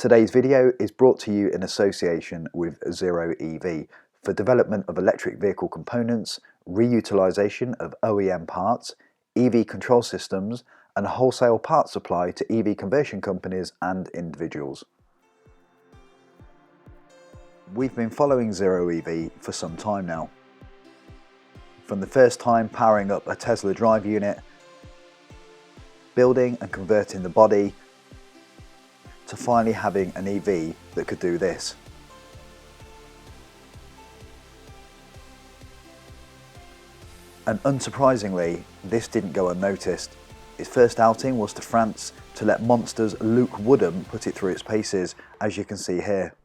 Today's video is brought to you in association with ZeroEV for development of electric vehicle components, reutilisation of OEM parts, EV control systems and wholesale parts supply to EV conversion companies and individuals. We've been following ZeroEV for some time now. From the first time powering up a Tesla drive unit, building and converting the body, to finally having an EV that could do this. And unsurprisingly, this didn't go unnoticed. Its first outing was to France to let Monster's Luke Woodham put it through its paces, as you can see here.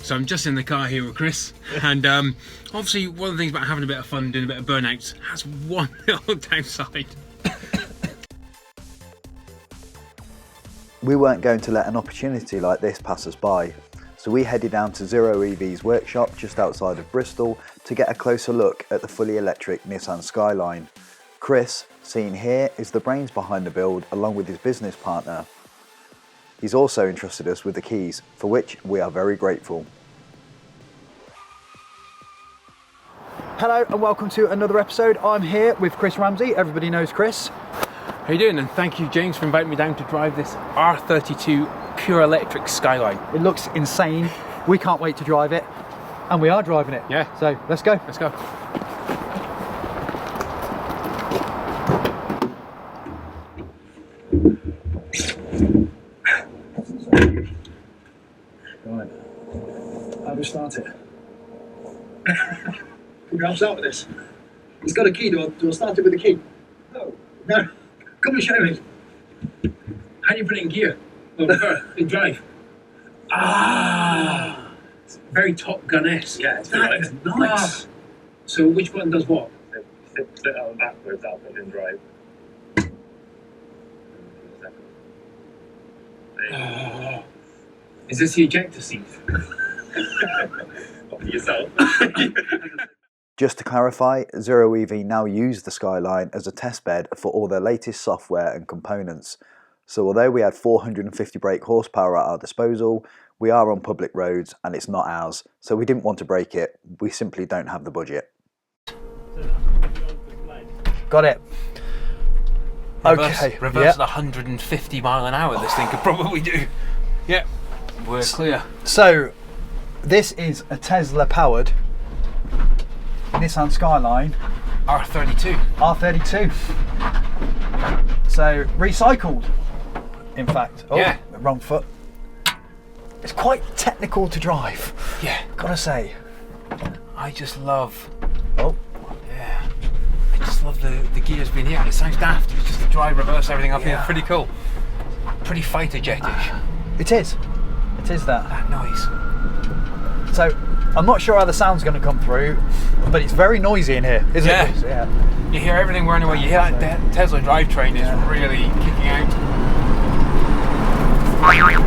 So I'm just in the car here with Chris, and obviously one of the things about having a bit of fun, doing a bit of burnouts, has one little downside. We weren't going to let an opportunity like this pass us by, so we headed down to ZeroEV's workshop just outside of Bristol to get a closer look at the fully electric Nissan Skyline. Chris, seen here, is the brains behind the build along with his business partner. He's also entrusted us with the keys, for which we are very grateful. Hello and welcome to another episode. I'm here with Chris Ramsey. Everybody knows Chris. How you doing? And thank you, James, for inviting me down to drive this R32 pure electric Skyline. It looks insane. We can't wait to drive it, and we are driving it. Yeah. So let's go. Let's go. Right. How do we start it? Figure out start with this. It's got a key. Do I start it with a key? No. No. Come and show me. How do you put it in gear? Well, in drive. Ah! It's very Top Gun-esque. Yeah, it's that is nice. So which button does what? Flip it out backwards, I'll put it in drive. Oh. Is this the ejector seat? For yourself. Just to clarify, ZeroEV now use the Skyline as a test bed for all their latest software and components. So although we had 450 brake horsepower at our disposal, we are on public roads and it's not ours, so we didn't want to break it. We simply don't have the budget. Got it. Okay. Reverse at 150 mile an hour, this thing could probably do. Yep, we're clear. So this is a Tesla powered Nissan Skyline R32. R32. So recycled, in fact. Oh, yeah. Wrong foot. It's quite technical to drive. Yeah. Gotta say. I just love. Oh. Yeah. I just love the gears being here. It sounds daft. It's just the drive, reverse, everything up here. Pretty cool. Pretty fighter jetish. It is. It is that. That noise. So I'm not sure how the sound's going to come through, but it's very noisy in here, isn't it? Yeah. You hear everything running away. You hear that Tesla drivetrain is really kicking out.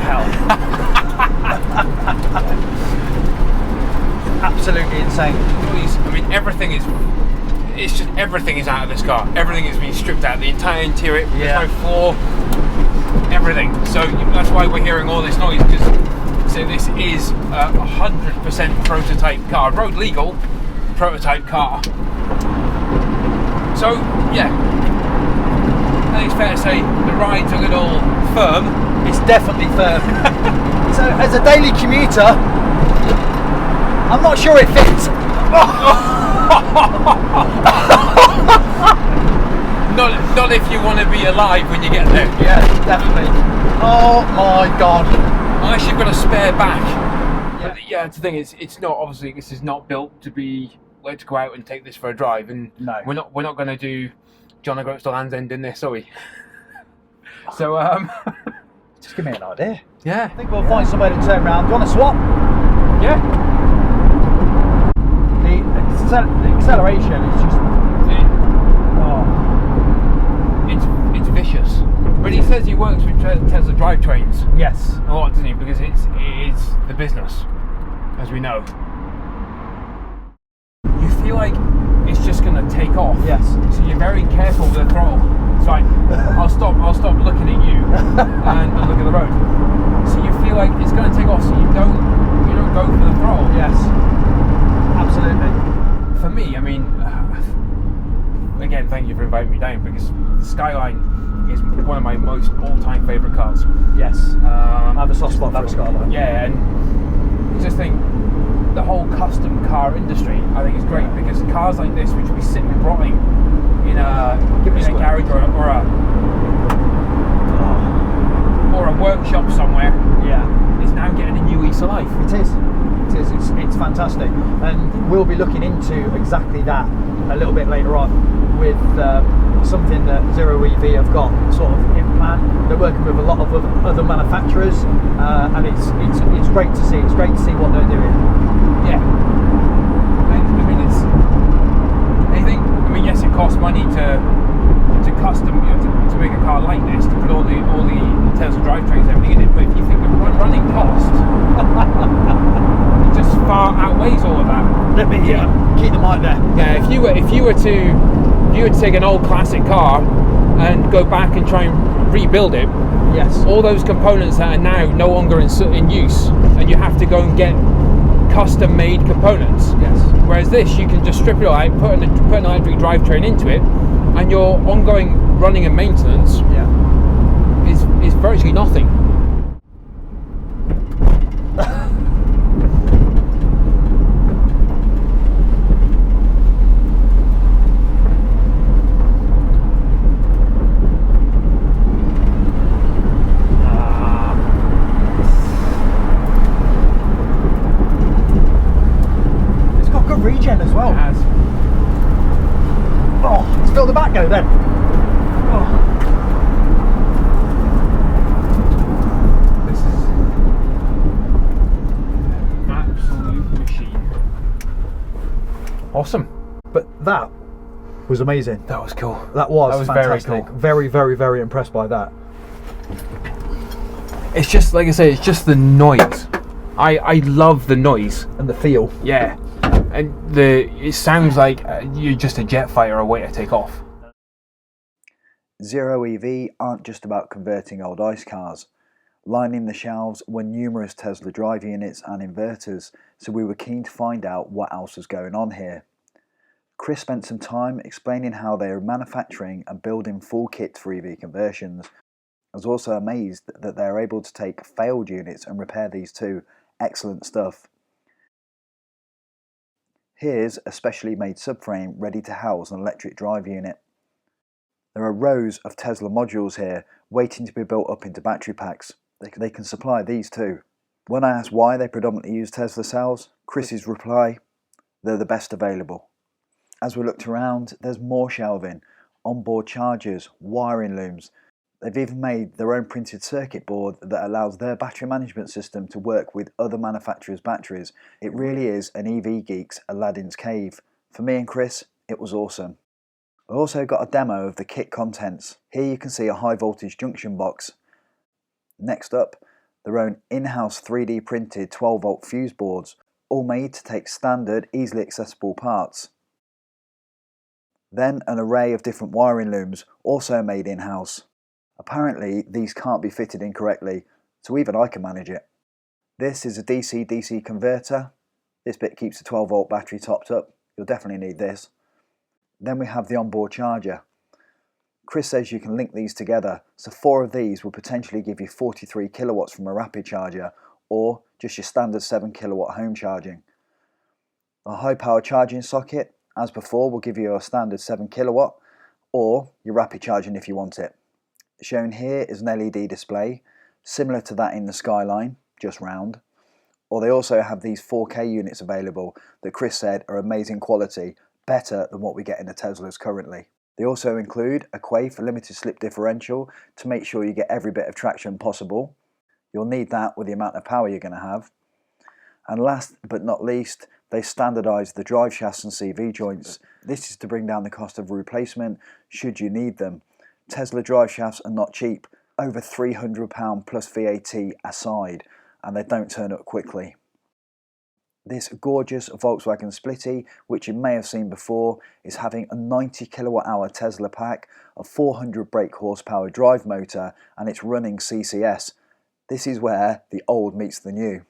Hell. Absolutely insane. Noise. I mean, everything is. It's just everything is out of this car. Everything is being stripped out. The entire interior. There's no floor. Everything. So that's why we're hearing all this noise. Because so this is a 100% prototype car, road legal prototype car. So yeah, I think it's fair to say the ride's a little firm. It's definitely firm. So as a daily commuter, I'm not sure it fits. Not if you want to be alive when you get there. Yeah, definitely. Oh my god. Unless you've got a spare back. Yeah, but yeah, it's the thing is, it's not, obviously this is not built to be, let's go out and take this for a drive, and no. we're not going to do John O'Groats to Land's End in this, are we? So, Just give me an idea. yeah. I think we'll find somewhere to turn around. Do you want to swap? Yeah. The acceleration is just... It's vicious. But he says he works with Tesla drivetrains Yes. a lot, doesn't he? Because it is the business, as we know. You feel like it's just going to take off. Yes. So you're very careful with the throttle. It's like, I'll stop looking at you and look at the road. So you feel like it's going to take off, so you don't go for the throttle. Yes. Absolutely. For me, I mean, again, thank you for inviting me down, because the Skyline is one of my most all-time favourite cars. Yes. I have a soft spot for a Skyline. Yeah, and just think the whole custom car industry, I think, is great, because cars like this, which will be sitting rotting in a garage or a workshop somewhere, is now getting a new lease of life. It is. It's fantastic, and we'll be looking into exactly that a little bit later on with something that ZeroEV have got sort of in plan. They're working with a lot of other manufacturers, and it's great to see. It's great to see what they're doing. Yeah. I mean, yes, it costs money to custom, to make a car like this, to put all the Tesla drivetrains and everything in it. But if you think the running cost, it just far outweighs all of that. Let me keep the mic there. Yeah, if you were to take an old classic car and go back and try and rebuild it, yes, all those components that are now no longer in use, and you have to go and get custom made components. Yes. Whereas this, you can just strip it all out, put an electric drivetrain into it, and your ongoing running and maintenance is virtually nothing. It's got good regen as well. It has. Oh, let's feel the back go then. This is an absolute machine. Awesome. But that was amazing. That was cool. That was very fantastic. cool. Very, very, very impressed by that. It's just, like I say, it's just the noise. I love the noise. And the feel. Yeah. And it sounds like you're just a jet fighter away to take off. ZeroEV aren't just about converting old ICE cars. Lining the shelves were numerous Tesla drive units and inverters, so we were keen to find out what else was going on here. Chris spent some time explaining how they are manufacturing and building full kits for EV conversions. I was also amazed that they are able to take failed units and repair these too. Excellent stuff. Here's a specially made subframe ready to house an electric drive unit. There are rows of Tesla modules here waiting to be built up into battery packs. They can supply these too. When I asked why they predominantly use Tesla cells, Chris's reply, they're the best available. As we looked around, there's more shelving, onboard chargers, wiring looms. They've even made their own printed circuit board that allows their battery management system to work with other manufacturers' batteries. It really is an EV geek's Aladdin's cave. For me and Chris, it was awesome. I also got a demo of the kit contents. Here you can see a high voltage junction box. Next up, their own in-house 3D printed 12 volt fuse boards, all made to take standard, easily accessible parts. Then an array of different wiring looms, also made in-house. Apparently these can't be fitted incorrectly, so even I can manage it. This is a DC-DC converter. This bit keeps the 12 volt battery topped up. You'll definitely need this. Then we have the onboard charger. Chris says you can link these together, so 4 of these will potentially give you 43 kilowatts from a rapid charger, or just your standard 7 kilowatt home charging. A high power charging socket, as before, will give you a standard 7 kilowatt, or your rapid charging if you want it. Shown here is an LED display, similar to that in the Skyline, just round. Or they also have these 4K units available that Chris said are amazing quality, better than what we get in the Teslas currently. They also include a Quay for limited slip differential to make sure you get every bit of traction possible. You'll need that with the amount of power you're going to have. And last but not least, they standardised the drive shafts and CV joints. This is to bring down the cost of replacement should you need them. Tesla drive shafts are not cheap, over £300 plus VAT aside, and they don't turn up quickly. This gorgeous Volkswagen Splitty, which you may have seen before, is having a 90 kilowatt hour Tesla pack, a 400 brake horsepower drive motor, and it's running CCS. This is where the old meets the new.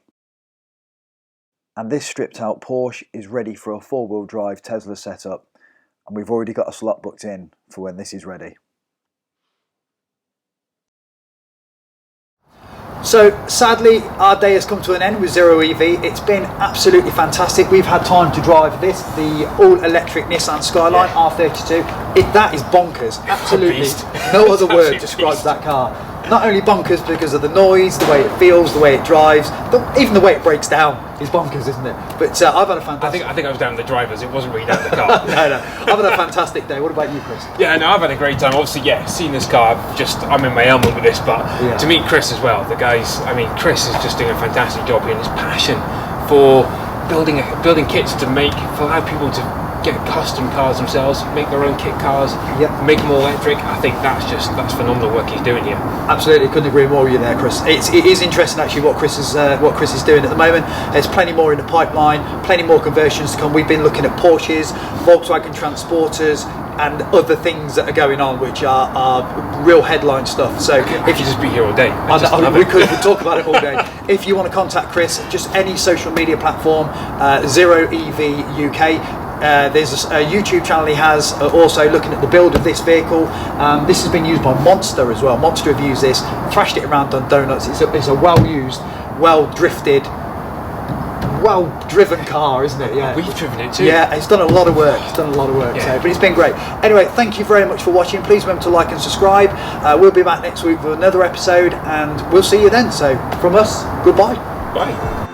And this stripped out Porsche is ready for a four-wheel drive Tesla setup, and we've already got a slot booked in for when this is ready. So sadly, our day has come to an end with ZeroEV. It's been absolutely fantastic. We've had time to drive this, the all-electric Nissan Skyline R32. That is bonkers. Absolutely, no other word describes that car. Not only bonkers because of the noise, the way it feels, the way it drives, even the way it breaks down is bonkers, isn't it? But I've had a fantastic... I think I was down the drivers, it wasn't really down the car. No. I've had a fantastic day. What about you, Chris? Yeah, no, I've had a great time. Obviously, yeah, seeing this car, I'm in my element with this, but to meet Chris as well, the guys, Chris is just doing a fantastic job here, and his passion for building kits to allow people to get custom cars themselves, make their own kit cars, make them all electric. I think that's phenomenal work he's doing here. Absolutely, couldn't agree more with you there, Chris. It is interesting actually what Chris is doing at the moment. There's plenty more in the pipeline, plenty more conversions to come. We've been looking at Porsches, Volkswagen Transporters, and other things that are going on, which are real headline stuff. So if you just be here all day, we could talk about it all day. If you want to contact Chris, just any social media platform, ZeroEV UK. There's a YouTube channel he has also looking at the build of this vehicle. This has been used by Monster as well. Monster have used this, thrashed it around, done donuts. It's a well-used, well-drifted, well-driven car, isn't it? Yeah, we've driven it too. Yeah, it's done a lot of work. So, but it's been great. Anyway, thank you very much for watching. Please remember to like and subscribe. We'll be back next week with another episode, and we'll see you then. So from us, goodbye. Bye.